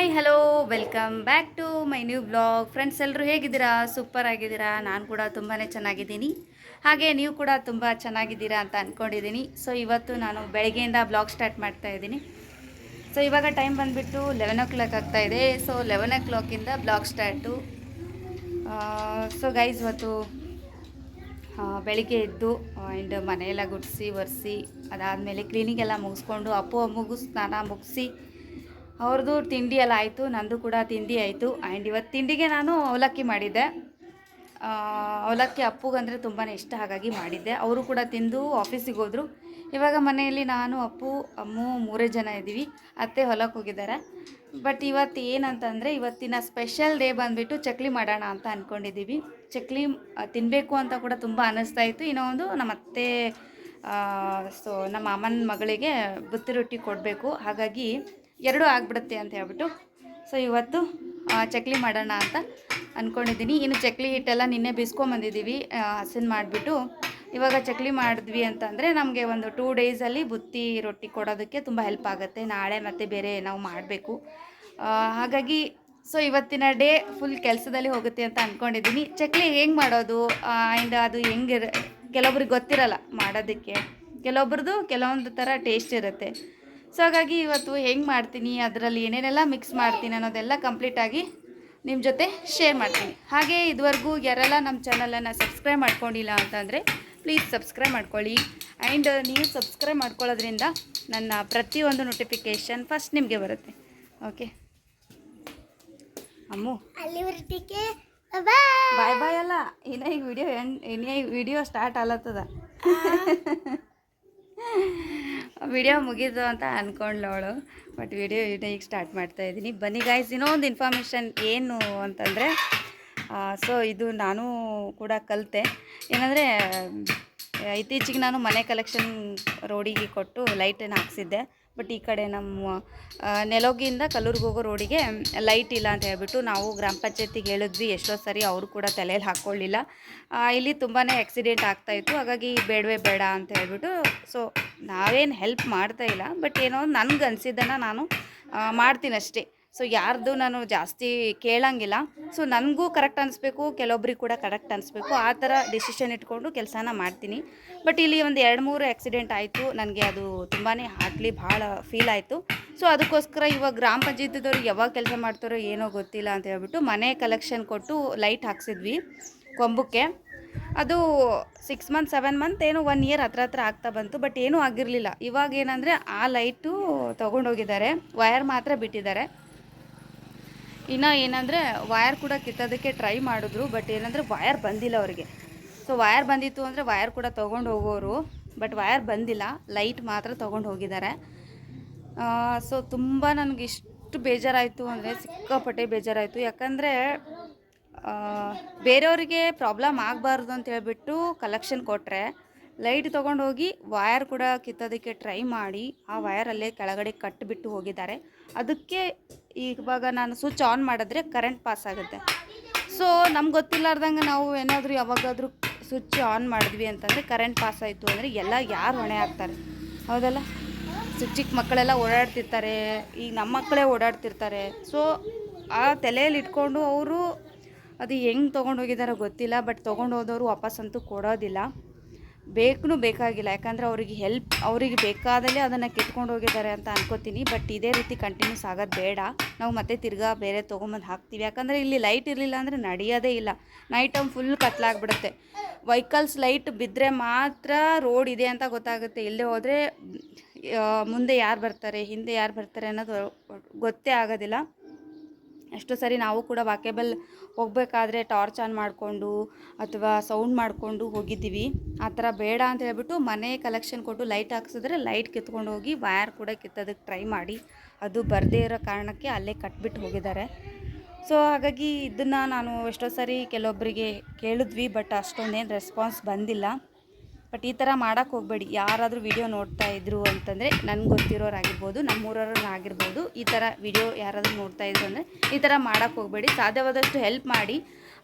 Hi hello welcome back to my new blog. Friends ಎಲ್ಲರೂ ಹೇಗಿದ್ದೀರಾ? Super ಆಗಿದ್ದೀರಾ? ನಾನು ಕೂಡ ತುಂಬಾ ಚೆನ್ನಾಗಿದ್ದೀನಿ. ಹಾಗೆ ನೀವು ಕೂಡ ತುಂಬ ಚೆನ್ನಾಗಿದ್ದೀರಾ ಅಂತ ಅಂದ್ಕೊಂಡಿದ್ದೀನಿ. ಸೊ ಇವತ್ತು ನಾನು ಬೆಳಗ್ಗೆಯಿಂದ ಬ್ಲಾಗ್ ಸ್ಟಾರ್ಟ್ ಮಾಡ್ತಾ ಇದ್ದೀನಿ. ಸೊ ಇವಾಗ ಟೈಮ್ ಬಂದುಬಿಟ್ಟು 11 o'clock ಆಗ್ತಾಯಿದೆ. So 11 o'clock blog start. So guys ಇವತ್ತು ಬೆಳಿಗ್ಗೆ ಎದ್ದು ಆ್ಯಂಡ್ ಮನೆಯೆಲ್ಲ ಗುಡಿಸಿ ಒರೆಸಿ ಅದಾದಮೇಲೆ ಕ್ಲೀನಿಂಗೆಲ್ಲ ಮುಗಿಸ್ಕೊಂಡು ಅಮ್ಮಗೂ ಸ್ನಾನ ಮುಗಿಸಿ ಅವ್ರದ್ದು ತಿಂಡಿ ಎಲ್ಲ ಆಯಿತು. ನಂದು ಕೂಡ ತಿಂಡಿ ಆಯಿತು. ಆ್ಯಂಡ್ ಇವತ್ತು ತಿಂಡಿಗೆ ನಾನು ಅವಲಕ್ಕಿ ಮಾಡಿದ್ದೆ. ಅವಲಕ್ಕಿ ಅಪ್ಪುಗಂದರೆ ತುಂಬಾ ಇಷ್ಟ, ಹಾಗಾಗಿ ಮಾಡಿದ್ದೆ. ಅವರು ಕೂಡ ತಿಂದು ಆಫೀಸಿಗೆ ಹೋದರು. ಇವಾಗ ಮನೆಯಲ್ಲಿ ನಾನು ಅಪ್ಪು ಅಮ್ಮು 3 ಜನ ಇದ್ದೀವಿ. ಅತ್ತೆ ಹೊಲಕ್ಕೆ ಹೋಗಿದ್ದಾರೆ. ಬಟ್ ಇವತ್ತು ಏನಂತಂದರೆ ಇವತ್ತಿನ ಸ್ಪೆಷಲ್ ಡೇ ಬಂದುಬಿಟ್ಟು ಚಕ್ಲಿ ಮಾಡೋಣ ಅಂತ ಅಂದ್ಕೊಂಡಿದ್ದೀವಿ. ಚಕ್ಲಿ ತಿನ್ನಬೇಕು ಅಂತ ಕೂಡ ತುಂಬ ಅನ್ನಿಸ್ತಾ ಇತ್ತು. ಇನ್ನೊಂದು ನಮ್ಮ ಅತ್ತೆ ಸೊ ನಮ್ಮ ಅಮ್ಮನ ಮಗಳಿಗೆ ಬುತ್ತಿ ರೊಟ್ಟಿ ಕೊಡಬೇಕು, ಹಾಗಾಗಿ ಎರಡೂ ಆಗಿಬಿಡುತ್ತೆ ಅಂತ ಹೇಳ್ಬಿಟ್ಟು ಸೊ ಇವತ್ತು ಚಕ್ಲಿ ಮಾಡೋಣ ಅಂತ ಅಂದ್ಕೊಂಡಿದ್ದೀನಿ. ಇನ್ನು ಚಕ್ಲಿ ಹಿಟ್ಟೆಲ್ಲ ನಿನ್ನೆ ಬೀಸ್ಕೊಂಬಂದಿದ್ದೀವಿ ಹಸನ್ ಮಾಡಿಬಿಟ್ಟು. ಇವಾಗ ಚಕ್ಲಿ ಮಾಡಿದ್ವಿ ಅಂತಂದರೆ ನಮಗೆ ಒಂದು 2 ಡೇಸಲ್ಲಿ ಬುತ್ತಿ ರೊಟ್ಟಿ ಕೊಡೋದಕ್ಕೆ ತುಂಬ ಹೆಲ್ಪ್ ಆಗುತ್ತೆ. ನಾಳೆ ಮತ್ತು ಬೇರೆ ನಾವು ಮಾಡಬೇಕು, ಹಾಗಾಗಿ ಸೊ ಇವತ್ತಿನ ಡೇ ಫುಲ್ ಕೆಲಸದಲ್ಲಿ ಹೋಗುತ್ತೆ ಅಂತ ಅಂದ್ಕೊಂಡಿದ್ದೀನಿ. ಚಕ್ಲಿ ಹೆಂಗೆ ಮಾಡೋದು ಆ್ಯಂಡ್ ಅದು ಹೆಂಗೆ ಕೆಲವೊಬ್ರಿಗೆ ಗೊತ್ತಿರಲ್ಲ ಮಾಡೋದಕ್ಕೆ, ಕೆಲವೊಬ್ರದ್ದು ಕೆಲವೊಂದು ಥರ ಟೇಸ್ಟ್ ಇರುತ್ತೆ. ಸೊ ಹಾಗಾಗಿ ಇವತ್ತು ಹೆಂಗೆ ಮಾಡ್ತೀನಿ, ಅದರಲ್ಲಿ ಏನೇನೆಲ್ಲ ಮಿಕ್ಸ್ ಮಾಡ್ತೀನಿ ಅನ್ನೋದೆಲ್ಲ ಕಂಪ್ಲೀಟಾಗಿ ನಿಮ್ಮ ಜೊತೆ ಶೇರ್ ಮಾಡ್ತೀನಿ. ಹಾಗೆ ಇದುವರೆಗೂ ಯಾರೆಲ್ಲ ನಮ್ಮ ಚಾನಲನ್ನು ಸಬ್ಸ್ಕ್ರೈಬ್ ಮಾಡ್ಕೊಂಡಿಲ್ಲ ಅಂತಂದರೆ ಪ್ಲೀಸ್ ಸಬ್ಸ್ಕ್ರೈಬ್ ಮಾಡ್ಕೊಳ್ಳಿ. ಆ್ಯಂಡ್ ನೀವು ಸಬ್ಸ್ಕ್ರೈಬ್ ಮಾಡ್ಕೊಳ್ಳೋದ್ರಿಂದ ನನ್ನ ಪ್ರತಿಯೊಂದು ನೋಟಿಫಿಕೇಷನ್ ಫಸ್ಟ್ ನಿಮಗೆ ಬರುತ್ತೆ. ಓಕೆ ಅಮ್ಮು ಅಲ್ಲಿವರೆಗೆ ಬಾಯ್ ಬಾಯ್ ಅಲ್ಲ, ಇನ್ನು ಈಗ ವಿಡಿಯೋ ಸ್ಟಾರ್ಟ್ ಆಲತ್ತದ. ವಿಡಿಯೋ ಮುಗಿದು ಅಂತ ಅಂದ್ಕೊಂಡ್ಲು ಅವಳು, ಬಟ್ ವಿಡಿಯೋ ಈಗ ಸ್ಟಾರ್ಟ್ ಮಾಡ್ತಾಯಿದ್ದೀನಿ. ಬನ್ನಿ ಗಾಯ್ಸ್, ಇನ್ನೊಂದು ಇನ್ಫಾರ್ಮೇಷನ್ ಏನು ಅಂತಂದರೆ ಸೊ ಇದು ನಾನು ಕೂಡ ಕಲಿತೆ. ಏನಂದರೆ ಇತ್ತೀಚೆಗೆ ನಾನು ಮನೆ ಕಲೆಕ್ಷನ್ ರೋಡಿಗೆ ಕೊಟ್ಟು ಲೈಟನ್ನು ಹಾಕ್ಸಿದ್ದೆ. ಬಟ್ ಈ ಕಡೆ ನಮ್ಮ ನೆಲೋಗಿಯಿಂದ ಕಲ್ಲೂರಿಗೆ ಹೋಗೋ ರೋಡಿಗೆ ಲೈಟ್ ಇಲ್ಲ ಅಂತ ಹೇಳ್ಬಿಟ್ಟು ನಾವು ಗ್ರಾಮ ಪಂಚಾಯತಿಗೆ ಹೇಳಿದ್ವಿ. ಎಷ್ಟೋ ಸರಿ ಅವರು ಕೂಡ ತಲೆಯಲ್ಲಿ ಹಾಕ್ಕೊಳ್ಳಿಲ್ಲ. ಇಲ್ಲಿ ತುಂಬಾ ಆಕ್ಸಿಡೆಂಟ್ ಆಗ್ತಾಯಿತ್ತು, ಹಾಗಾಗಿ ಬೇಡವೇ ಬೇಡ ಅಂತ ಹೇಳ್ಬಿಟ್ಟು ಸೊ ನಾವೇನು ಹೆಲ್ಪ್ ಮಾಡ್ತಾಯಿಲ್ಲ. ಬಟ್ ಏನೋ ನನಗೆ ಅನಿಸಿದ್ದನ್ನು ನಾನು ಮಾಡ್ತೀನಿ ಅಷ್ಟೇ. ಸೊ ಯಾರ್ದು ನಾನು ಜಾಸ್ತಿ ಕೇಳಂಗಿಲ್ಲ. ಸೊ ನನಗೂ ಕರೆಕ್ಟ್ ಅನಿಸ್ಬೇಕು, ಕೆಲವೊಬ್ರಿಗೆ ಕೂಡ ಕರೆಕ್ಟ್ ಅನಿಸ್ಬೇಕು, ಆ ಥರ ಡಿಸಿಷನ್ ಇಟ್ಕೊಂಡು ಕೆಲಸನ ಮಾಡ್ತೀನಿ. ಬಟ್ ಇಲ್ಲಿ ಒಂದು 2-3 ಆಕ್ಸಿಡೆಂಟ್ ಆಯಿತು. ನನಗೆ ಅದು ತುಂಬಾ ಹಾರ್ಟ್ಲಿ ಭಾಳ ಫೀಲ್ ಆಯಿತು. ಸೊ ಅದಕ್ಕೋಸ್ಕರ ಇವಾಗ ಗ್ರಾಮ ಪಂಚಾಯತಿದವ್ರು ಯಾವಾಗ ಕೆಲಸ ಮಾಡ್ತಾರೋ ಏನೋ ಗೊತ್ತಿಲ್ಲ ಅಂತ ಹೇಳ್ಬಿಟ್ಟು ಮನೆ ಕಲೆಕ್ಷನ್ ಕೊಟ್ಟು ಲೈಟ್ ಹಾಕ್ಸಿದ್ವಿ ಕೊಂಬಕ್ಕೆ. ಅದು 6 ಮಂತ್ 7 ಮಂತ್ ಏನೋ 1 ಇಯರ್ ಹತ್ರ ಆಗ್ತಾ ಬಂತು. ಬಟ್ ಏನೂ ಆಗಿರಲಿಲ್ಲ. ಇವಾಗ ಏನಂದರೆ ಆ ಲೈಟು ತೊಗೊಂಡೋಗಿದ್ದಾರೆ, ವಯರ್ ಮಾತ್ರ ಬಿಟ್ಟಿದ್ದಾರೆ. ಇನ್ನು ಏನಂದರೆ ವಯರ್ ಕೂಡ ಕಿತ್ತೋದಕ್ಕೆ ಟ್ರೈ ಮಾಡಿದ್ರು. ಬಟ್ ಏನಂದರೆ ವಯರ್ ಬಂದಿಲ್ಲ ಅವರಿಗೆ. ಸೊ ವಯರ್ ಬಂದಿತ್ತು ಅಂದರೆ ವಯರ್ ಕೂಡ ತೊಗೊಂಡು ಹೋಗೋರು, ಬಟ್ ವಯರ್ ಬಂದಿಲ್ಲ, ಲೈಟ್ ಮಾತ್ರ ತೊಗೊಂಡು ಹೋಗಿದ್ದಾರೆ. ಸೊ ತುಂಬ ನನಗೆ ಇಷ್ಟು ಬೇಜಾರಾಯಿತು ಅಂದರೆ ಸಿಕ್ಕಾಪಟ್ಟೆ ಬೇಜಾರಾಯಿತು. ಯಾಕಂದರೆ ಬೇರೆಯವರಿಗೆ ಪ್ರಾಬ್ಲಮ್ ಆಗಬಾರ್ದು ಅಂತ ಹೇಳ್ಬಿಟ್ಟು ಕಲೆಕ್ಷನ್ ಕೊಟ್ಟರೆ ಲೈಟ್ ತೊಗೊಂಡು ಹೋಗಿ ವಯರ್ ಕೂಡ ಕಿತ್ತೋದಕ್ಕೆ ಟ್ರೈ ಮಾಡಿ ಆ ವಯರಲ್ಲೇ ಕೆಳಗಡೆ ಕಟ್ಟಿಬಿಟ್ಟು ಹೋಗಿದ್ದಾರೆ. ಅದಕ್ಕೆ ಇವಾಗ ನಾನು ಸ್ವಿಚ್ ಆನ್ ಮಾಡಿದ್ರೆ ಕರೆಂಟ್ ಪಾಸ್ ಆಗುತ್ತೆ. ಸೊ ನಮ್ಗೆ ಗೊತ್ತಿಲ್ಲಾರ್ದಂಗೆ ನಾವು ಏನಾದರೂ ಯಾವಾಗಾದರೂ ಸ್ವಿಚ್ ಆನ್ ಮಾಡಿದ್ವಿ ಅಂತಂದರೆ ಕರೆಂಟ್ ಪಾಸ್ ಆಯಿತು ಅಂದರೆ ಎಲ್ಲ ಯಾರು ಹೊಣೆ ಆಗ್ತಾರೆ? ಹೌದಲ್ಲ? ಚಿಕ್ಕ ಮಕ್ಕಳೆಲ್ಲ ಓಡಾಡ್ತಿರ್ತಾರೆ, ಈಗ ನಮ್ಮ ಮಕ್ಕಳೇ ಓಡಾಡ್ತಿರ್ತಾರೆ. ಸೊ ಆ ತಲೆಯಲ್ಲಿ ಇಟ್ಕೊಂಡು ಅವರು ಅದು ಹೆಂಗೆ ತೊಗೊಂಡು ಹೋಗಿದ್ದಾರೋ ಗೊತ್ತಿಲ್ಲ. ಬಟ್ ತೊಗೊಂಡು ಹೋದವರು ವಾಪಸ್ಸಂತೂ ಕೊಡೋದಿಲ್ಲ, ಬೇಕಾಗಿಲ್ಲ. ಯಾಕಂದರೆ ಅವರಿಗೆ ಬೇಕಾದಲ್ಲೇ ಅದನ್ನು ಕಿತ್ಕೊಂಡು ಹೋಗಿದ್ದಾರೆ ಅಂತ ಅನ್ಕೋತೀನಿ. ಬಟ್ ಇದೇ ರೀತಿ ಕಂಟಿನ್ಯೂಸ್ ಆಗೋದು ಬೇಡ. ನಾವು ಮತ್ತೆ ತಿರ್ಗಾ ಬೇರೆ ತೊಗೊಂಬಂದು ಹಾಕ್ತೀವಿ. ಯಾಕಂದರೆ ಇಲ್ಲಿ ಲೈಟ್ ಇರಲಿಲ್ಲ ಅಂದರೆ ನಡೆಯೋದೇ ಇಲ್ಲ. ನೈಟ್ ಟೈಮ್ ಫುಲ್ ಕತ್ಲಾಗ್ಬಿಡುತ್ತೆ. ವೆಹಿಕಲ್ಸ್ ಲೈಟ್ ಬಿದ್ದರೆ ಮಾತ್ರ ರೋಡ್ ಇದೆ ಅಂತ ಗೊತ್ತಾಗುತ್ತೆ. ಇಲ್ಲೇ ಹೋದರೆ ಮುಂದೆ ಯಾರು ಬರ್ತಾರೆ ಹಿಂದೆ ಯಾರು ಬರ್ತಾರೆ ಅನ್ನೋದು ಗೊತ್ತೇ ಆಗೋದಿಲ್ಲ. ಎಷ್ಟೋ ಸರಿ ನಾವು ಕೂಡ ವಾಕೇಬಲ್ ಹೋಗಬೇಕಾದ್ರೆ ಟಾರ್ಚ್ ಆನ್ ಮಾಡಿಕೊಂಡು ಅಥವಾ ಸೌಂಡ್ ಮಾಡಿಕೊಂಡು ಹೋಗಿದ್ದೀವಿ. ಆ ಥರ ಬೇಡ ಅಂತ ಹೇಳ್ಬಿಟ್ಟು ಮನೆ ಕಲೆಕ್ಷನ್ ಕೊಟ್ಟು ಲೈಟ್ ಹಾಕ್ಸಿದ್ರೆ ಲೈಟ್ ಕಿತ್ಕೊಂಡು ಹೋಗಿ ವಯರ್ ಕೂಡ ಕಿತ್ತೋದಕ್ಕೆ ಟ್ರೈ ಮಾಡಿ ಅದು ಬರದೇ ಇರೋ ಕಾರಣಕ್ಕೆ ಅಲ್ಲೇ ಕಟ್ಬಿಟ್ಟು ಹೋಗಿದ್ದಾರೆ. ಸೊ ಹಾಗಾಗಿ ಇದನ್ನು ನಾನು ಎಷ್ಟೋ ಸರಿ ಕೆಲವೊಬ್ಬರಿಗೆ ಕೇಳಿದ್ವಿ, ಬಟ್ ಅಷ್ಟೊಂದೇನು ರೆಸ್ಪಾನ್ಸ್ ಬಂದಿಲ್ಲ. ಬಟ್ ಈ ಥರ ಮಾಡೋಕ್ಕೆ ಹೋಗಬೇಡಿ. ಯಾರಾದರೂ ವಿಡಿಯೋ ನೋಡ್ತಾ ಇದ್ರು ಅಂತಂದರೆ ನನಗೆ ಗೊತ್ತಿರೋರಾಗಿರ್ಬೋದು, ನಮ್ಮೂರವ್ರನ್ನಾಗಿರ್ಬೋದು, ಈ ಥರ ವಿಡಿಯೋ ಯಾರಾದರೂ ನೋಡ್ತಾ ಇದ್ರು ಅಂದರೆ ಈ ಥರ ಮಾಡೋಕ್ಕೆ ಹೋಗಬೇಡಿ. ಸಾಧ್ಯವಾದಷ್ಟು ಹೆಲ್ಪ್ ಮಾಡಿ.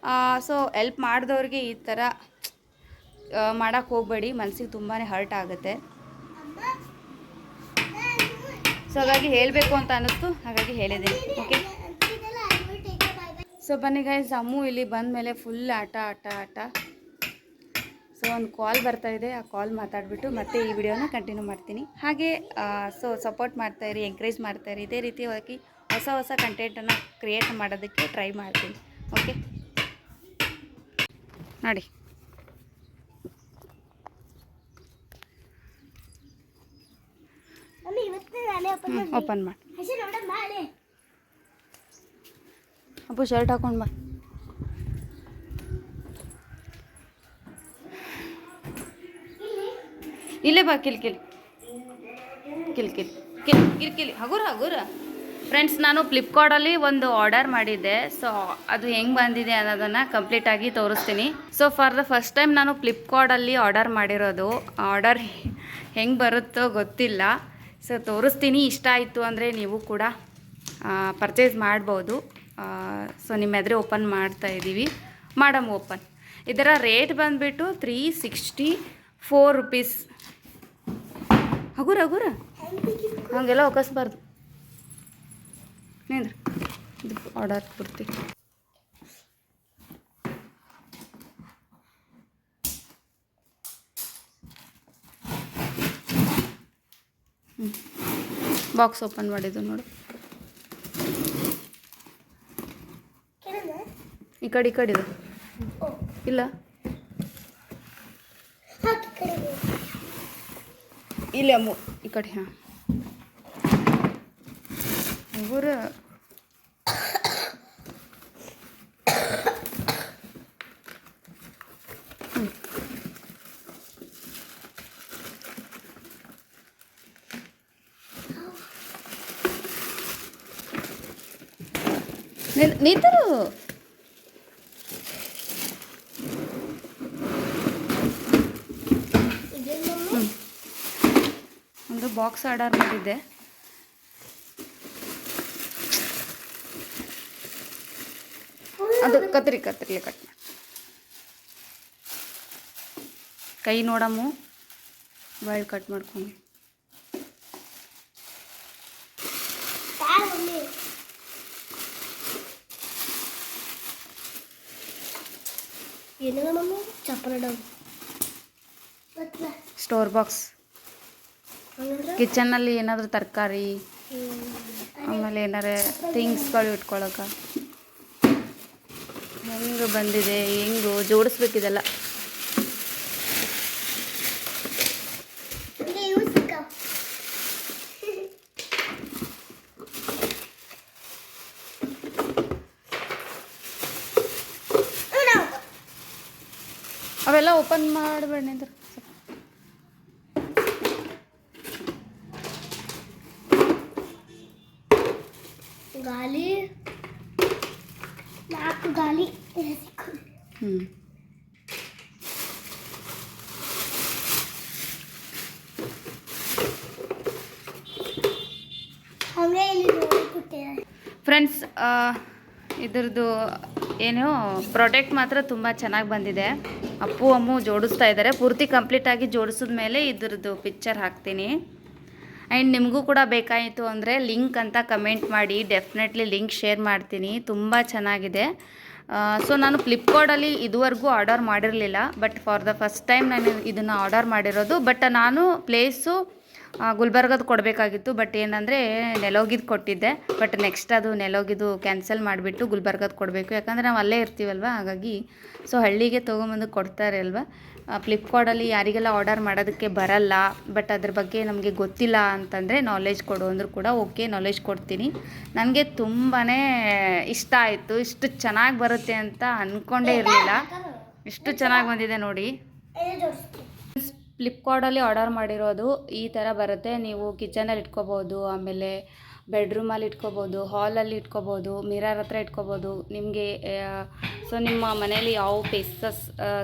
ಸೊ ಹೆಲ್ಪ್ ಮಾಡಿದವ್ರಿಗೆ ಈ ಥರ ಮಾಡೋಕ್ಕೆ ಹೋಗಬೇಡಿ. ಮನಸ್ಸಿಗೆ ತುಂಬಾ ಹರ್ಟ್ ಆಗುತ್ತೆ. ಸೊ ಹಾಗಾಗಿ ಹೇಳಬೇಕು ಅಂತ ಅನ್ನಿಸ್ತು, ಹಾಗಾಗಿ ಹೇಳಿದ್ದೀನಿ. ಓಕೆ, ಸೊ ಬನ್ನಿ ಗೈಸ್, ಅಮ್ಮು ಇಲ್ಲಿ ಬಂದ ಮೇಲೆ ಫುಲ್ ಆಟ ಆಟ ಆಟ. ಸೊ ಒಂದು ಕಾಲ್ ಬರ್ತಾಯಿದೆ, ಆ ಕಾಲ್ ಮಾತಾಡಿಬಿಟ್ಟು ಮತ್ತೆ ಈ ವಿಡಿಯೋನ ಕಂಟಿನ್ಯೂ ಮಾಡ್ತೀನಿ. ಹಾಗೆ ಸೊ ಸಪೋರ್ಟ್ ಮಾಡ್ತಾಯಿರಿ, ಎಂಕರೇಜ್ ಮಾಡ್ತಾಯಿರಿ. ಇದೇ ರೀತಿಯಾಗಿ ಹೊಸ ಹೊಸ ಕಂಟೆಂಟನ್ನು ಕ್ರಿಯೇಟ್ ಮಾಡೋದಕ್ಕೆ ಟ್ರೈ ಮಾಡ್ತೀನಿ. ಓಕೆ ನೋಡಿ, ಓಪನ್ ಮಾಡಿ. ಅಪ್ಪು ಶರ್ಟ್ ಹಾಕೊಂಡು ಬಾ. ಇಲ್ಲೇ ಬಾ, ಕಿಲ್ಕಿಲಿ ಹಗುರ. ಫ್ರೆಂಡ್ಸ್, ನಾನು ಫ್ಲಿಪ್ಕಾರ್ಟಲ್ಲಿ ಒಂದು ಆರ್ಡರ್ ಮಾಡಿದ್ದೆ. ಸೊ ಅದು ಹೆಂಗೆ ಬಂದಿದೆ ಅನ್ನೋದನ್ನು ಕಂಪ್ಲೀಟಾಗಿ ತೋರಿಸ್ತೀನಿ. So for the first time ನಾನು ಫ್ಲಿಪ್ಕಾರ್ಟಲ್ಲಿ ಆರ್ಡರ್ ಮಾಡಿರೋದು. ಆರ್ಡರ್ ಹೆಂಗೆ ಬರುತ್ತೋ ಗೊತ್ತಿಲ್ಲ. ಸೊ ತೋರಿಸ್ತೀನಿ. ಇಷ್ಟ ಆಯಿತು ಅಂದರೆ ನೀವು ಕೂಡ ಪರ್ಚೇಸ್ ಮಾಡ್ಬೋದು. ಸೊ ನಿಮ್ಮ ಎದುರು ಓಪನ್ ಮಾಡ್ತಾಯಿದ್ದೀವಿ, ಮಾಡಮ್ ಓಪನ್. ಇದರ ರೇಟ್ ಬಂದುಬಿಟ್ಟು 364 rupees. ಹಗುರ ಹಂಗೆಲ್ಲ ಒಕ್ಕಸ್ಬಾರ್ದು. ನಿಂದ್ರೆ ಇದು ಆರ್ಡರ್ ಕೊಡ್ತಿ. ಬಾಕ್ಸ್ ಓಪನ್ ಮಾಡಿದ್ದು ನೋಡು. ಈ ಕಡೆ ಇದು ಇಲ್ಲ, ಇಲ್ಲ ಅಮ್ಮು ಈ ಕಡೆ. ಹಾಂ ಹಗುರ. ನಿಂತರು. ಒಂದು ಬಾಕ್ಸ್ ಆರ್ಡರ್ ಮಾಡಿದ್ದೆ. ಅದು ಕತ್ರಿಲೆ ಕಟ್ ಮಾಡಿ. ಕೈ ನೋಡಮ್ಮು, ಬಾಯ್ ಕಟ್ ಮಾಡ್ಕೊಂಡು. ಸ್ಟೋರ್ ಬಾಕ್ಸ್, ಕಿಚನ್ನಲ್ಲಿ ಏನಾದರೂ ತರಕಾರಿ, ಆಮೇಲೆ ಏನಾರು ಥಿಂಗ್ಸ್ಗಳು ಇಟ್ಕೊಳಕ್ಕೆ. ಹೆಂಗೆ ಬಂದಿದೆ, ಹೆಂಗು ಜೋಡಿಸ್ಬೇಕಿದೆಲ್ಲ. ಅವೆಲ್ಲ ಓಪನ್ ಮಾಡಬೇಡ ನಿಂದ್ರೆ. ಗಾಲಿ 4 ಗಾಲಿ. ಫ್ರೆಂಡ್ಸ್, ಇದ್ರದ್ದು ಏನು ಪ್ರಾಡಕ್ಟ್ ಮಾತ್ರ ತುಂಬ ಚೆನ್ನಾಗಿ ಬಂದಿದೆ. ಅಪ್ಪು ಅಮ್ಮು ಜೋಡಿಸ್ತಾ ಇದ್ದಾರೆ. ಪೂರ್ತಿ ಕಂಪ್ಲೀಟಾಗಿ ಜೋಡಿಸಿದ ಮೇಲೆ ಇದ್ರದ್ದು ಪಿಕ್ಚರ್ ಹಾಕ್ತೀನಿ. ಆ್ಯಂಡ್ ನಿಮಗೂ ಕೂಡ ಬೇಕಾಯಿತು ಅಂದರೆ ಲಿಂಕ್ ಅಂತ ಕಮೆಂಟ್ ಮಾಡಿ, ಡೆಫಿನೆಟ್ಲಿ ಲಿಂಕ್ ಶೇರ್ ಮಾಡ್ತೀನಿ. ತುಂಬ ಚೆನ್ನಾಗಿದೆ. ಸೊ ನಾನು ಫ್ಲಿಪ್ಕಾರ್ಟಲ್ಲಿ ಇದುವರೆಗೂ ಆರ್ಡರ್ ಮಾಡಿರಲಿಲ್ಲ, but for the first time ನಾನು ಇದನ್ನು ಆರ್ಡರ್ ಮಾಡಿರೋದು. ಬಟ್ ನಾನು ಪ್ಲೇಸು ಗುಲ್ಬರ್ಗದ ಕೊಡಬೇಕಾಗಿತ್ತು, ಬಟ್ ಏನಂದರೆ ನೆಲೋಗಿದ್ದು ಕೊಟ್ಟಿದ್ದೆ. ಬಟ್ ನೆಕ್ಸ್ಟ್ ಅದು ನೆಲೋಗಿದ್ದು ಕ್ಯಾನ್ಸಲ್ ಮಾಡಿಬಿಟ್ಟು ಗುಲ್ಬರ್ಗದ ಕೊಡಬೇಕು, ಯಾಕಂದರೆ ನಾವು ಅಲ್ಲೇ ಇರ್ತೀವಲ್ವ. ಹಾಗಾಗಿ ಸೊ ಹಳ್ಳಿಗೆ ತೊಗೊಂಬಂದು ಕೊಡ್ತಾರೆ ಅಲ್ವ. ಫ್ಲಿಪ್ಕಾರ್ಟಲ್ಲಿ ಯಾರಿಗೆಲ್ಲ ಆರ್ಡರ್ ಮಾಡೋದಕ್ಕೆ ಬರಲ್ಲ, ಬಟ್ ಅದ್ರ ಬಗ್ಗೆ ನಮಗೆ ಗೊತ್ತಿಲ್ಲ ಅಂತಂದರೆ ನಾಲೆಜ್ ಕೊಡು ಅಂದರೂ ಕೂಡ ಓಕೆ, ನಾಲೆಜ್ ಕೊಡ್ತೀನಿ. ನನಗೆ ತುಂಬಾ ಇಷ್ಟ ಆಯಿತು. ಇಷ್ಟು ಚೆನ್ನಾಗಿ ಬರುತ್ತೆ ಅಂತ ಅಂದ್ಕೊಂಡೇ ಇರಲಿಲ್ಲ. ಇಷ್ಟು ಚೆನ್ನಾಗಿ ಬಂದಿದೆ ನೋಡಿ. ಫ್ಲಿಪ್ಕಾರ್ಟಲ್ಲಿ ಆರ್ಡರ್ ಮಾಡಿರೋದು ಈ ಥರ ಬರುತ್ತೆ. ನೀವು ಕಿಚನಲ್ಲಿ ಇಟ್ಕೋಬೋದು, ಆಮೇಲೆ ಬೆಡ್ರೂಮಲ್ಲಿ ಇಟ್ಕೋಬೋದು, ಹಾಲಲ್ಲಿ ಇಟ್ಕೋಬೋದು, ಮಿರರ್ ಹತ್ರ ಇಟ್ಕೋಬೋದು. ನಿಮಗೆ ಸೊ ನಿಮ್ಮ ಮನೇಲಿ ಯಾವ ಪ್ಲೇಸಸ್,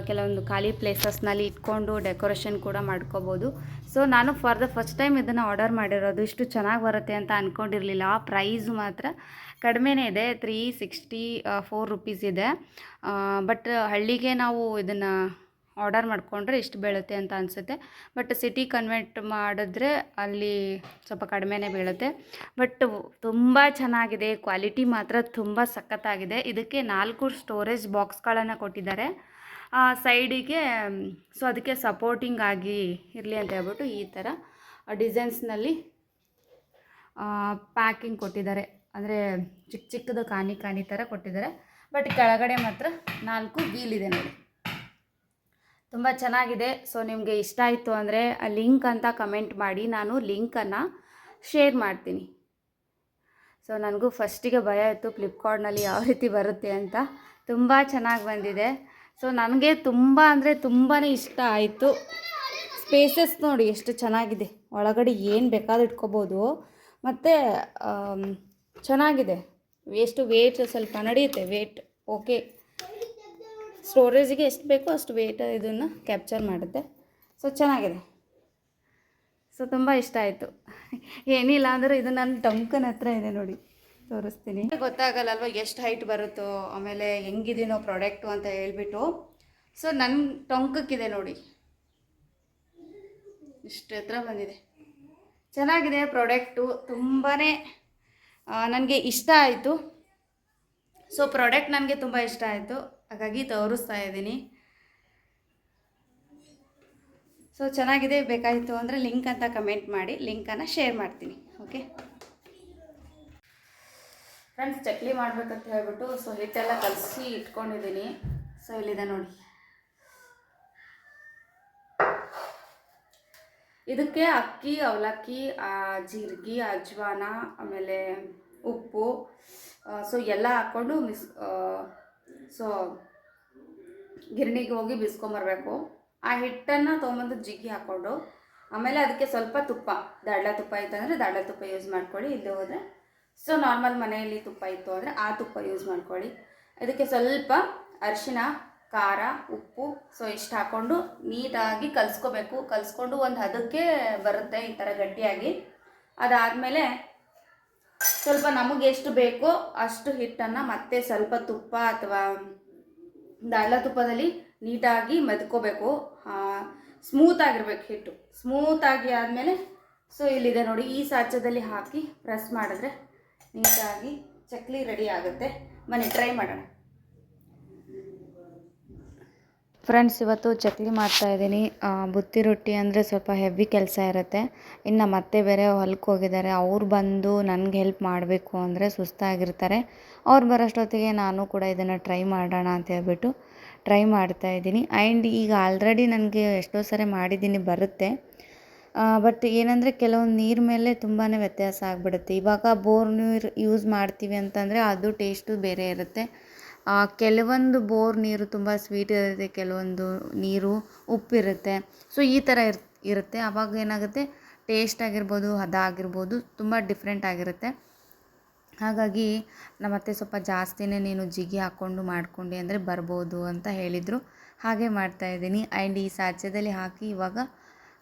ಕೆಲವೊಂದು ಖಾಲಿ ಪ್ಲೇಸಸ್ನಲ್ಲಿ ಇಟ್ಕೊಂಡು ಡೆಕೋರೇಷನ್ ಕೂಡ ಮಾಡ್ಕೋಬೋದು. ಸೊ ನಾನು ಫಾರ್ ದ ಫಸ್ಟ್ ಟೈಮ್ ಇದನ್ನು ಆರ್ಡರ್ ಮಾಡಿರೋದು. ಇಷ್ಟು ಚೆನ್ನಾಗಿ ಬರುತ್ತೆ ಅಂತ ಅಂದ್ಕೊಂಡಿರಲಿಲ್ಲ. ಪ್ರೈಸು ಮಾತ್ರ ಕಡಿಮೆನೇ ಇದೆ, 364 rupees ಇದೆ. ಬಟ್ ಹಳ್ಳಿಗೆ ನಾವು ಇದನ್ನು ಆರ್ಡರ್ ಮಾಡಿಕೊಂಡ್ರೆ ಇಷ್ಟು ಬೀಳುತ್ತೆ ಅಂತ ಅನಿಸುತ್ತೆ. ಬಟ್ ಸಿಟಿ ಕನ್ವರ್ಟ್ ಮಾಡಿದ್ರೆ ಅಲ್ಲಿ ಸ್ವಲ್ಪ ಕಡಿಮೆನೇ ಬೀಳುತ್ತೆ. ಬಟ್ ತುಂಬ ಚೆನ್ನಾಗಿದೆ, ಕ್ವಾಲಿಟಿ ಮಾತ್ರ ತುಂಬ ಸಖತ್ತಾಗಿದೆ. ಇದಕ್ಕೆ 4 ಸ್ಟೋರೇಜ್ ಬಾಕ್ಸ್ಗಳನ್ನು ಕೊಟ್ಟಿದ್ದಾರೆ ಸೈಡಿಗೆ. ಸೊ ಅದಕ್ಕೆ ಸಪೋರ್ಟಿಂಗ್ ಆಗಿ ಇರಲಿ ಅಂತ ಹೇಳ್ಬಿಟ್ಟು ಈ ಥರ ಡಿಸೈನ್ಸ್ನಲ್ಲಿ ಪ್ಯಾಕಿಂಗ್ ಕೊಟ್ಟಿದ್ದಾರೆ. ಅಂದರೆ ಚಿಕ್ಕ ಚಿಕ್ಕದು ಕಾಣಿ ಥರ ಕೊಟ್ಟಿದ್ದಾರೆ. ಬಟ್ ಕೆಳಗಡೆ ಮಾತ್ರ 4 ವೀಲ್ ಇದೆ ನೋಡಿ, ತುಂಬ ಚೆನ್ನಾಗಿದೆ. ಸೊ ನಿಮಗೆ ಇಷ್ಟ ಆಯಿತು ಅಂದರೆ ಲಿಂಕ್ ಅಂತ ಕಮೆಂಟ್ ಮಾಡಿ, ನಾನು ಲಿಂಕನ್ನು ಶೇರ್ ಮಾಡ್ತೀನಿ. ಸೊ ನನಗೂ ಫಸ್ಟಿಗೆ ಭಯ ಇತ್ತು ಫ್ಲಿಪ್ಕಾರ್ಟ್ನಲ್ಲಿ ಯಾವ ರೀತಿ ಬರುತ್ತೆ ಅಂತ. ತುಂಬ ಚೆನ್ನಾಗಿ ಬಂದಿದೆ. ಸೊ ನನಗೆ ತುಂಬ ಅಂದರೆ ತುಂಬಾ ಇಷ್ಟ ಆಯಿತು. ಸ್ಪೇಸಸ್ ನೋಡಿ ಎಷ್ಟು ಚೆನ್ನಾಗಿದೆ, ಒಳಗಡೆ ಏನು ಬೇಕಾದ್ರೂ ಇಟ್ಕೋಬೋದು. ಮತ್ತು ಚೆನ್ನಾಗಿದೆ. ಎಷ್ಟು ವೇಟ್ ಸ್ವಲ್ಪ ನಡೆಯುತ್ತೆ, ವೇಟ್ ಓಕೆ. ಸ್ಟೋರೇಜಿಗೆ ಎಷ್ಟು ಬೇಕೋ ಅಷ್ಟು ವೇಟ್ ಇದನ್ನು ಕ್ಯಾಪ್ಚರ್ ಮಾಡುತ್ತೆ. ಸೊ ಚೆನ್ನಾಗಿದೆ. ಸೊ ತುಂಬ ಇಷ್ಟ ಆಯಿತು. ಏನಿಲ್ಲ ಅಂದರೆ ಇದು ನನ್ನ ಟಂಕನ ಹತ್ರ ಇದೆ ನೋಡಿ, ತೋರಿಸ್ತೀನಿ. ಗೊತ್ತಾಗಲ್ಲಲ್ವ ಎಷ್ಟು ಹೈಟ್ ಬರುತ್ತೋ, ಆಮೇಲೆ ಹೆಂಗಿದೀನೋ ಪ್ರಾಡಕ್ಟು ಅಂತ ಹೇಳ್ಬಿಟ್ಟು. ಸೊ ನನ್ನ ಟೊಂಕಕ್ಕಿದೆ ನೋಡಿ, ಇಷ್ಟು ಹತ್ರ ಬಂದಿದೆ. ಚೆನ್ನಾಗಿದೆ ಪ್ರಾಡಕ್ಟು, ತುಂಬಾ ನನಗೆ ಇಷ್ಟ ಆಯಿತು. ಸೊ ಪ್ರಾಡಕ್ಟ್ ನನಗೆ ತುಂಬ ಇಷ್ಟ ಆಯಿತು, ಹಾಗಾಗಿ ತೋರಿಸ್ತಾ ಇದ್ದೀನಿ. ಸೊ ಚೆನ್ನಾಗಿದೆ, ಬೇಕಾಯಿತು ಅಂದರೆ ಲಿಂಕ್ ಅಂತ ಕಮೆಂಟ್ ಮಾಡಿ, ಲಿಂಕನ್ನು ಶೇರ್ ಮಾಡ್ತೀನಿ. ಓಕೆ ಫ್ರೆಂಡ್ಸ್, ಚಕ್ಲಿ ಮಾಡಬೇಕಂತ ಹೇಳ್ಬಿಟ್ಟು ಸೊ ಹಿಟ್ಟೆಲ್ಲ ಕಲಸಿ ಇಟ್ಕೊಂಡಿದ್ದೀನಿ. ಸೊ ಇಲ್ಲಿದೆ ನೋಡಿ, ಇದಕ್ಕೆ ಅಕ್ಕಿ, ಅವಲಕ್ಕಿ, ಜೀರಿಗೆ, ಅಜ್ವಾನ, ಆಮೇಲೆ ಉಪ್ಪು, ಸೊ ಎಲ್ಲ ಹಾಕ್ಕೊಂಡು ಸೊ ಗಿರಣಿಗೆ ಹೋಗಿ ಬಿಸ್ಕೊಂಬರ್ಬೇಕು. ಆ ಹಿಟ್ಟನ್ನು ತೊಗೊಂಬಂದು ಜಿಗಿ ಹಾಕ್ಕೊಂಡು, ಆಮೇಲೆ ಅದಕ್ಕೆ ಸ್ವಲ್ಪ ತುಪ್ಪ, ದಾಡ್ಲ ತುಪ್ಪ ಇತ್ತಂದರೆ ದಾಡ್ಲ ತುಪ್ಪ ಯೂಸ್ ಮಾಡ್ಕೊಳ್ಳಿ. ಇಲ್ಲಿ ಹೋದರೆ ಸೊ ನಾರ್ಮಲ್ ಮನೆಯಲ್ಲಿ ತುಪ್ಪ ಇತ್ತು ಅಂದರೆ ಆ ತುಪ್ಪ ಯೂಸ್ ಮಾಡ್ಕೊಳ್ಳಿ. ಇದಕ್ಕೆ ಸ್ವಲ್ಪ ಅರಿಶಿನ, ಖಾರ, ಉಪ್ಪು, ಸೊ ಇಷ್ಟು ಹಾಕ್ಕೊಂಡು ನೀಟಾಗಿ ಕಲಿಸ್ಕೋಬೇಕು. ಕಲಿಸ್ಕೊಂಡು ಒಂದು ಹದಕ್ಕೆ ಬರುತ್ತೆ ಈ ಥರ ಗಟ್ಟಿಯಾಗಿ. ಅದಾದಮೇಲೆ ಸ್ವಲ್ಪ ನಮಗೆ ಎಷ್ಟು ಬೇಕೋ ಅಷ್ಟು ಹಿಟ್ಟನ್ನು ಮತ್ತೆ ಸ್ವಲ್ಪ ತುಪ್ಪ ಅಥವಾ ದಾಳ್ಲ ತುಪ್ಪದಲ್ಲಿ ನೀಟಾಗಿ ಮೆದ್ಕೋಬೇಕು. ಸ್ಮೂತಾಗಿರ್ಬೇಕು ಹಿಟ್ಟು. ಸ್ಮೂತಾಗಿ ಆದಮೇಲೆ ಸೊ ಇಲ್ಲಿದೆ ನೋಡಿ, ಈ ಸಾಚದಲ್ಲಿ ಹಾಕಿ ಪ್ರೆಸ್ ಮಾಡಿದ್ರೆ ನೀಟಾಗಿ ಚಕ್ಲಿ ರೆಡಿ ಆಗುತ್ತೆ. ಬನ್ನಿ ಟ್ರೈ ಮಾಡೋಣ. ಫ್ರೆಂಡ್ಸ್, ಇವತ್ತು ಚಕ್ಲಿ ಮಾಡ್ತಾಯಿದ್ದೀನಿ. ಬುತ್ತಿ ರೊಟ್ಟಿ ಅಂದರೆ ಸ್ವಲ್ಪ ಹೆವಿ ಕೆಲಸ ಇರುತ್ತೆ. ಇನ್ನು ಮತ್ತೆ ಬೇರೆ ಹೊಲಕ್ಕೆ ಹೋಗಿದ್ದಾರೆ, ಅವ್ರು ಬಂದು ನನಗೆ ಹೆಲ್ಪ್ ಮಾಡಬೇಕು ಅಂದರೆ ಸುಸ್ತಾಗಿರ್ತಾರೆ. ಅವ್ರು ಬರೋಷ್ಟೊತ್ತಿಗೆ ನಾನು ಕೂಡ ಇದನ್ನು ಟ್ರೈ ಮಾಡೋಣ ಅಂತ ಹೇಳ್ಬಿಟ್ಟು ಟ್ರೈ ಮಾಡ್ತಾಯಿದ್ದೀನಿ. ಆ್ಯಂಡ್ ಈಗ ಆಲ್ರೆಡಿ ನನಗೆ ಎಷ್ಟೋ ಸರಿ ಮಾಡಿದ್ದೀನಿ, ಬರುತ್ತೆ. ಬಟ್ ಏನಂದರೆ ಕೆಲವೊಂದು ನೀರು ಮೇಲೆ ತುಂಬಾ ವ್ಯತ್ಯಾಸ ಆಗಿಬಿಡುತ್ತೆ. ಇವಾಗ ಬೋರ್ ನೀರು ಯೂಸ್ ಮಾಡ್ತೀವಿ ಅಂತಂದರೆ ಅದು ಟೇಸ್ಟು ಬೇರೆ ಇರುತ್ತೆ. ಕೆಲವೊಂದು ಬೋರ್ ನೀರು ತುಂಬ ಸ್ವೀಟ್ ಇರುತ್ತೆ, ಕೆಲವೊಂದು ನೀರು ಉಪ್ಪಿರುತ್ತೆ. ಸೊ ಈ ಥರ ಇರುತ್ತೆ. ಆವಾಗ ಏನಾಗುತ್ತೆ, ಟೇಸ್ಟ್ ಆಗಿರ್ಬೋದು, ಹದ ಆಗಿರ್ಬೋದು, ತುಂಬ ಡಿಫ್ರೆಂಟ್ ಆಗಿರುತ್ತೆ. ಹಾಗಾಗಿ ನಮ್ಮತ್ತೆ ಸ್ವಲ್ಪ ಜಾಸ್ತಿನೇ ನೀನು ಜಿಗಿ ಹಾಕ್ಕೊಂಡು ಮಾಡ್ಕೊಂಡು ಅಂದರೆ ಬರ್ಬೋದು ಅಂತ ಹೇಳಿದರು. ಹಾಗೆ ಮಾಡ್ತಾಯಿದ್ದೀನಿ. ಆ್ಯಂಡ್ ಈ ಸಾಚೆದಲ್ಲಿ ಹಾಕಿ ಇವಾಗ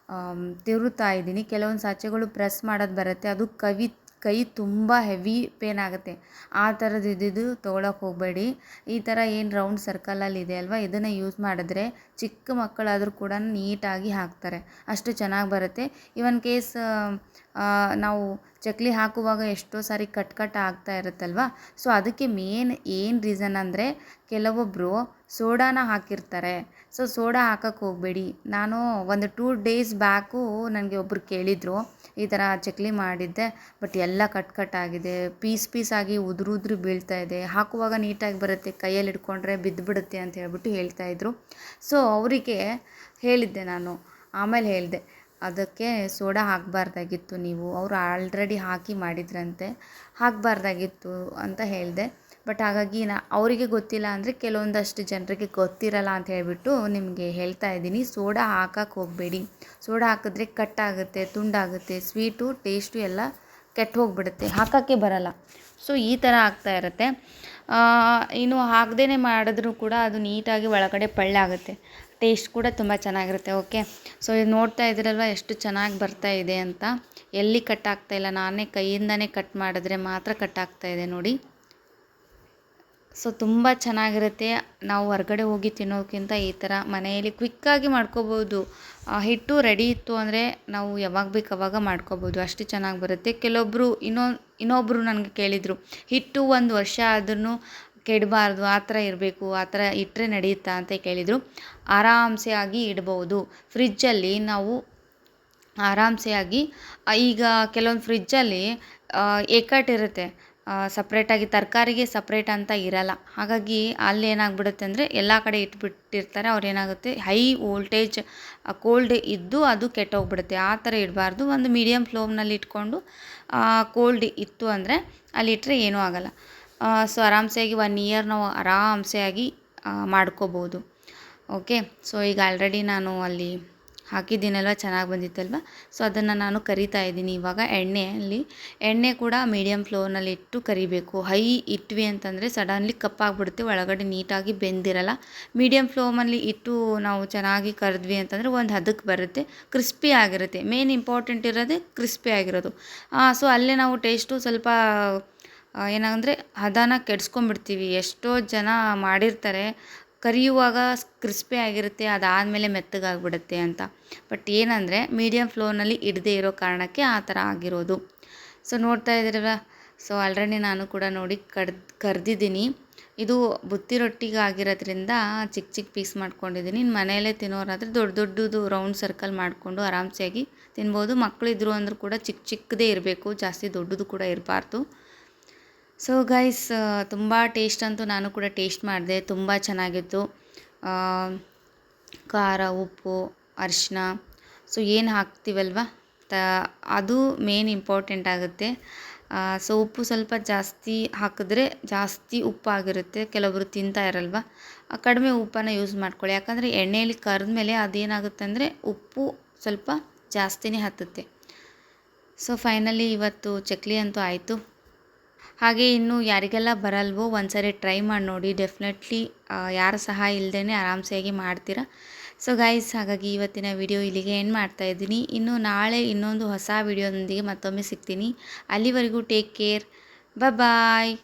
ತಿರುತ್ತಾ ಇದ್ದೀನಿ. ಕೆಲವೊಂದು ಸಾಚೆಗಳು ಪ್ರೆಸ್ ಮಾಡೋದು ಬರುತ್ತೆ, ಅದು ಕೈ ತುಂಬ ಹೆವಿ ಪೇನ್ ಆಗುತ್ತೆ. ಆ ಥರದ್ದು ಇದ್ದಿದ್ದು ತೊಗೊಳಕ್ಕೆ ಹೋಗಬೇಡಿ. ಈ ಥರ ಏನು ರೌಂಡ್ ಸರ್ಕಲಲ್ಲಿ ಇದೆ ಅಲ್ವಾ, ಇದನ್ನು ಯೂಸ್ ಮಾಡಿದ್ರೆ ಚಿಕ್ಕ ಮಕ್ಕಳಾದರೂ ಕೂಡ ನೀಟಾಗಿ ಹಾಕ್ತಾರೆ, ಅಷ್ಟು ಚೆನ್ನಾಗಿ ಬರುತ್ತೆ. ಇವನ್ ಕೇಸ್ ನಾವು ಚಕ್ಲಿ ಹಾಕುವಾಗ ಎಷ್ಟೋ ಸಾರಿ ಕಟ್ ಆಗ್ತಾ ಇರುತ್ತಲ್ವ. ಸೊ ಅದಕ್ಕೆ ಏನು ರೀಸನ್ ಅಂದರೆ ಕೆಲವೊಬ್ಬರು ಸೋಡಾನ ಹಾಕಿರ್ತಾರೆ. ಸೊ ಸೋಡಾ ಹಾಕಕ್ಕೆ ಹೋಗಬೇಡಿ. ನಾನು ಒಂದು 2 ಡೇಸ್ ಬ್ಯಾಕು ನನಗೆ ಒಬ್ಬರು ಕೇಳಿದರು, ಈ ಥರ ಚಕ್ಲಿ ಮಾಡಿದ್ದೆ ಬಟ್ ಎಲ್ಲ ಕಟ್ ಆಗಿದೆ, ಪೀಸ್ ಆಗಿ ಉದುರು ಬೀಳ್ತಾ ಇದೆ, ಹಾಕುವಾಗ ನೀಟಾಗಿ ಬರುತ್ತೆ, ಕೈಯಲ್ಲಿ ಹಿಡ್ಕೊಂಡ್ರೆ ಬಿದ್ದುಬಿಡುತ್ತೆ ಅಂತ ಹೇಳ್ಬಿಟ್ಟು ಹೇಳ್ತಾಯಿದ್ರು. ಸೊ ಅವರಿಗೆ ಹೇಳಿದ್ದೆ ನಾನು. ಆಮೇಲೆ ಹೇಳಿದೆ, ಅದಕ್ಕೆ ಸೋಡಾ ಹಾಕಬಾರ್ದಾಗಿತ್ತು ನೀವು, ಅವರು ಆಲ್ರೆಡಿ ಹಾಕಿ ಮಾಡಿದ್ರಂತೆ, ಹಾಕಬಾರ್ದಾಗಿತ್ತು ಅಂತ ಹೇಳಿದೆ. ಬಟ್ ಹಾಗಾಗಿ ಅವರಿಗೆ ಗೊತ್ತಿಲ್ಲ ಅಂದರೆ ಕೆಲವೊಂದಷ್ಟು ಜನರಿಗೆ ಗೊತ್ತಿರಲ್ಲ ಅಂತ ಹೇಳ್ಬಿಟ್ಟು ನಿಮಗೆ ಹೇಳ್ತಾ ಇದ್ದೀನಿ. ಸೋಡಾ ಹಾಕಕ್ಕೆ ಹೋಗಬೇಡಿ. ಸೋಡಾ ಹಾಕಿದ್ರೆ ಕಟ್ಟಾಗುತ್ತೆ, ತುಂಡಾಗುತ್ತೆ, ಸ್ವೀಟು ಟೇಸ್ಟು ಎಲ್ಲ ಕೆಟ್ಟು ಹೋಗಿಬಿಡುತ್ತೆ, ಹಾಕೋಕ್ಕೆ ಬರಲ್ಲ. ಸೊ ಈ ಥರ ಆಗ್ತಾ ಇರುತ್ತೆ. ಇನ್ನು ಹಾಕದೇ ಮಾಡಿದ್ರೂ ಕೂಡ ಅದು ನೀಟಾಗಿ ಒಳಗಡೆ ಪಳ್ಳಾಗುತ್ತೆ, ಟೇಸ್ಟ್ ಕೂಡ ತುಂಬ ಚೆನ್ನಾಗಿರುತ್ತೆ. ಓಕೆ, ಸೊ ಇದು ನೋಡ್ತಾ ಇದ್ದೀರಲ್ವ ಎಷ್ಟು ಚೆನ್ನಾಗಿ ಬರ್ತಾ ಇದೆ ಅಂತ. ಎಲ್ಲಿ ಕಟ್ ಆಗ್ತಾಯಿಲ್ಲ, ನಾನೇ ಕೈಯಿಂದನೇ ಕಟ್ ಮಾಡಿದ್ರೆ ಮಾತ್ರ ಕಟ್ ಆಗ್ತಾ ಇದೆ ನೋಡಿ. ಸೊ ತುಂಬ ಚೆನ್ನಾಗಿರುತ್ತೆ. ನಾವು ಹೊರ್ಗಡೆ ಹೋಗಿ ತಿನ್ನೋದಕ್ಕಿಂತ ಈ ಥರ ಮನೆಯಲ್ಲಿ ಕ್ವಿಕ್ಕಾಗಿ ಮಾಡ್ಕೋಬೋದು. ಹಿಟ್ಟು ರೆಡಿ ಇತ್ತು ಅಂದರೆ ನಾವು ಯಾವಾಗ ಬೇಕು ಅವಾಗ ಮಾಡ್ಕೋಬೋದು, ಅಷ್ಟು ಚೆನ್ನಾಗಿ ಬರುತ್ತೆ. ಕೆಲವೊಬ್ಬರು ಇನ್ನೊಬ್ಬರು ನನಗೆ ಕೇಳಿದರು, ಹಿಟ್ಟು 1 ವರ್ಷ ಆದ್ರೂ ಕೆಡಬಾರ್ದು, ಆ ಥರ ಇರಬೇಕು, ಆ ಥರ ಇಟ್ಟರೆ ನಡೆಯುತ್ತಾ ಅಂತ ಕೇಳಿದರು. ಆರಾಮ್ಸೆ ಆಗಿ ಇಡ್ಬೋದು ಫ್ರಿಜ್ಜಲ್ಲಿ. ನಾವು ಆರಾಮ್ಸೆ ಆಗಿ ಈಗ ಕೆಲವೊಂದು ಫ್ರಿಜ್ಜಲ್ಲಿ ಏಕಟ್ಟಿರುತ್ತೆ, ಸಪ್ರೇಟಾಗಿ ತರಕಾರಿಗೆ ಸಪ್ರೇಟ್ ಅಂತ ಇರಲ್ಲ. ಹಾಗಾಗಿ ಅಲ್ಲಿ ಏನಾಗ್ಬಿಡುತ್ತೆ ಅಂದರೆ ಎಲ್ಲ ಕಡೆ ಇಟ್ಬಿಟ್ಟಿರ್ತಾರೆ. ಅವ್ರು ಏನಾಗುತ್ತೆ, ಹೈ ವೋಲ್ಟೇಜ್ ಕೋಲ್ಡ್ ಇದ್ದು ಅದು ಕೆಟ್ಟೋಗ್ಬಿಡುತ್ತೆ. ಆ ಥರ ಇಡಬಾರ್ದು. ಒಂದು ಮೀಡಿಯಮ್ ಫ್ಲೇಮ್ನಲ್ಲಿ ಇಟ್ಕೊಂಡು ಕೋಲ್ಡ್ ಇತ್ತು ಅಂದರೆ ಅಲ್ಲಿ ಇಟ್ಟರೆ ಏನೂ ಆಗಲ್ಲ. ಸೊ ಆರಾಮ್ಸೆಯಾಗಿ 1 ಇಯರ್ ನಾವು ಆರಾಮ್ಸೆ ಆಗಿ ಮಾಡ್ಕೋಬೋದು. ಓಕೆ, ಸೊ ಈಗ ಆಲ್ರೆಡಿ ನಾನು ಅಲ್ಲಿ ಹಾಕಿದ್ದೀನಲ್ವ, ಚೆನ್ನಾಗಿ ಬಂದಿತ್ತಲ್ವ. ಸೊ ಅದನ್ನು ನಾನು ಕರಿತಾ ಇದ್ದೀನಿ ಇವಾಗ ಎಣ್ಣೆ ಕೂಡ ಮೀಡಿಯಮ್ ಫ್ಲೇಮ್ನಲ್ಲಿ ಇಟ್ಟು ಕರಿಬೇಕು. ಹೈ ಇಟ್ವಿ ಅಂತಂದರೆ ಸಡನ್ಲಿ ಕಪ್ಪಾಗ್ಬಿಡುತ್ತೆ, ಒಳಗಡೆ ನೀಟಾಗಿ ಬೆಂದಿರಲ್ಲ. ಮೀಡಿಯಮ್ ಫ್ಲೇಮಲ್ಲಿ ಇಟ್ಟು ನಾವು ಚೆನ್ನಾಗಿ ಕರೆದ್ವಿ ಅಂತಂದರೆ ಒಂದು ಹದಕ್ಕೆ ಬರುತ್ತೆ, ಕ್ರಿಸ್ಪಿ ಆಗಿರುತ್ತೆ. ಮೇನ್ ಇಂಪಾರ್ಟೆಂಟ್ ಇರೋದೇ ಕ್ರಿಸ್ಪಿ ಆಗಿರೋದು. ಸೊ ಅಲ್ಲೇ ನಾವು ಟೇಸ್ಟು ಸ್ವಲ್ಪ ಏನಂದರೆ ಹದನ ಕೆಡಿಸ್ಕೊಂಡ್ಬಿಡ್ತೀವಿ. ಎಷ್ಟೋ ಜನ ಮಾಡಿರ್ತಾರೆ, ಕರಿಯುವಾಗ ಕ್ರಿಸ್ಪಿ ಆಗಿರುತ್ತೆ, ಅದಾದಮೇಲೆ ಮೆತ್ತಗಾಗ್ಬಿಡುತ್ತೆ ಅಂತ. ಬಟ್ ಏನಂದರೆ ಮೀಡಿಯಮ್ ಫ್ಲೇಮ್ನಲ್ಲಿ ಇಡದೇ ಇರೋ ಕಾರಣಕ್ಕೆ ಆ ಥರ ಆಗಿರೋದು. ಸೊ ನೋಡ್ತಾ ಇದ್ದೀರಲ್ಲ, ಸೊ ಆಲ್ರೆಡಿ ನಾನು ಕೂಡ ನೋಡಿ ಕರೆದಿದ್ದೀನಿ. ಇದು ಬುತ್ತಿ ರೊಟ್ಟಿಗೆ ಆಗಿರೋದ್ರಿಂದ ಚಿಕ್ಕ ಚಿಕ್ಕ ಪೀಸ್ ಮಾಡ್ಕೊಂಡಿದ್ದೀನಿ. ಮನೆಯಲ್ಲೇ ತಿನ್ನೋರಾದರೆ ದೊಡ್ಡದು ರೌಂಡ್ ಸರ್ಕಲ್ ಮಾಡಿಕೊಂಡು ಆರಾಮ್ಸೆಯಾಗಿ ತಿನ್ಬೋದು. ಮಕ್ಕಳಿದ್ರು ಅಂದರೂ ಕೂಡ ಚಿಕ್ಕದೇ ಇರಬೇಕು, ಜಾಸ್ತಿ ದೊಡ್ಡದು ಕೂಡ ಇರಬಾರ್ದು. ಸೊ ಗೈಸ್, ತುಂಬ ಟೇಸ್ಟ್ ಅಂತೂ ನಾನು ಕೂಡ ಟೇಸ್ಟ್ ಮಾಡಿದೆ, ತುಂಬ ಚೆನ್ನಾಗಿತ್ತು. ಖಾರ, ಉಪ್ಪು, ಅರಿಶಿನ, ಸೊ ಏನು ಹಾಕ್ತೀವಲ್ವ ಅದು ಮೇನ್ ಇಂಪಾರ್ಟೆಂಟ್ ಆಗುತ್ತೆ. ಸೊ ಉಪ್ಪು ಸ್ವಲ್ಪ ಜಾಸ್ತಿ ಹಾಕಿದ್ರೆ ಜಾಸ್ತಿ ಉಪ್ಪಾಗಿರುತ್ತೆ. ಕೆಲವೊಬ್ಬರು ತಿಂತಾ ಇರಲ್ವ, ಕಡಿಮೆ ಉಪ್ಪನ್ನು ಯೂಸ್ ಮಾಡ್ಕೊಳ್ಳಿ. ಯಾಕಂದರೆ ಎಣ್ಣೆಯಲ್ಲಿ ಕರೆದ್ಮೇಲೆ ಅದೇನಾಗುತ್ತೆ ಅಂದರೆ ಉಪ್ಪು ಸ್ವಲ್ಪ ಜಾಸ್ತಿನೇ ಹತ್ತುತ್ತೆ. ಸೊ ಫೈನಲಿ ಇವತ್ತು ಚಕ್ಲಿ ಅಂತೂ ಆಯಿತು. ಹಾಗೆ ಇನ್ನು ಯಾರಿಗೆಲ್ಲ ಬರಲ್ವೋ ಒಂದ್ಸರಿ ಟ್ರೈ ಮಾಡಿ ನೋಡಿ. ಡೆಫಿನೆಟ್ಲಿ ಯಾರ ಸಹಾಯ ಇಲ್ಲದೇ ಆರಾಮ್ಸೆಯಾಗಿ ಮಾಡ್ತೀರಾ. ಸೊ ಗೈಸ್, ಹಾಗಾಗಿ ಇವತ್ತಿನ ವಿಡಿಯೋ ಇಲ್ಲಿಗೆ ಎಂಡ್ ಮಾಡ್ತಾ ಇದ್ದೀನಿ. ಇನ್ನು ನಾಳೆ ಇನ್ನೊಂದು ಹೊಸ ವಿಡಿಯೋದೊಂದಿಗೆ ಮತ್ತೊಮ್ಮೆ ಸಿಗ್ತೀನಿ. ಅಲ್ಲಿವರೆಗೂ ಟೇಕ್ ಕೇರ್, ಬಾಯ್.